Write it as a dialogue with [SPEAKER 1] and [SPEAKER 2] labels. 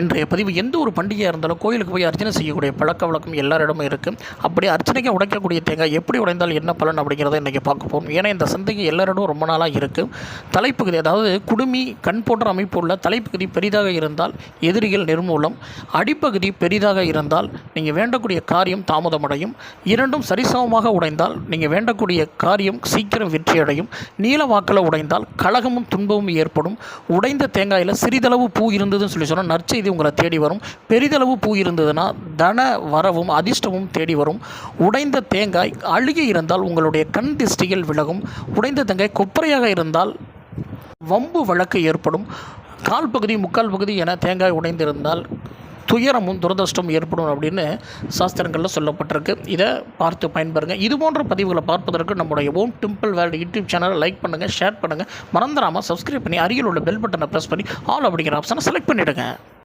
[SPEAKER 1] இன்றைய பதிவு எந்த ஒரு பண்டிகையாக இருந்தாலும் கோயிலுக்கு போய் அர்ச்சனை செய்யக்கூடிய பழக்க வழக்கம் எல்லாரிடமும் இருக்குது. அப்படி அர்ச்சனைக்கு உடைக்கக்கூடிய தேங்காய் எப்படி உடைந்தால் என்ன பலன் அப்படிங்கிறத இன்றைக்கி பார்க்க போகும். ஏன்னா இந்த சந்தேகம் எல்லாரிடமும் ரொம்ப நாளாக இருக்குது. தலைப்பகுதி, அதாவது குடுமி கண் போன்ற அமைப்பு உள்ள தலைப்பகுதி பெரிதாக இருந்தால் எதிரிகள் நிர்மூலம், அடிப்பகுதி பெரிதாக இருந்தால் நீங்கள் வேண்டக்கூடிய காரியம் தாமதமடையும். இரண்டும் சரிசமமாக உடைந்தால் நீங்கள் வேண்டக்கூடிய காரியம் சீக்கிரம் வெற்றியடையும். நீல வாக்கில் உடைந்தால் கலகமும் துன்பமும் ஏற்படும். உடைந்த தேங்காயில் சிறிதளவு பூ இருந்ததுன்னு சொன்னால் நற்செய்தி உங்களை தேடி வரும். பெரிதளவு பூ இருந்ததுன்னா தன வரவும் அதிர்ஷ்டமும் தேடி வரும். உடைந்த தேங்காய் அழுகி இருந்தால் உங்களுடைய கண் திஷ்டிகள் விலகும். உடைந்த தேங்காய் கொப்பரையாக இருந்தால் வம்பு வழக்கு ஏற்படும். கால் பகுதி முக்கால் பகுதி என தேங்காய் உடைந்திருந்தால் துயரமும் துரதிர்ஷ்டம் ஏற்படும் அப்படின்னு சாஸ்திரங்களில் சொல்லப்பட்டிருக்கு. இதை பார்த்து பயன்பெறுங்க. இது போன்ற பதிவுகளை பார்ப்பதற்கு நம்முடைய ஓம் டெம்பிள் வேர்ல்டு யூடியூப் சேனலை லைக் பண்ணுங்கள், ஷேர் பண்ணுங்கள். மறந்துடாமல் சப்ஸ்கிரைப் பண்ணி அருகில் உள்ள பெல் பட்டனை ப்ரெஸ் பண்ணி ஆல் அப்படிங்கிற ஆப்ஷனை செலக்ட் பண்ணிவிடுங்க.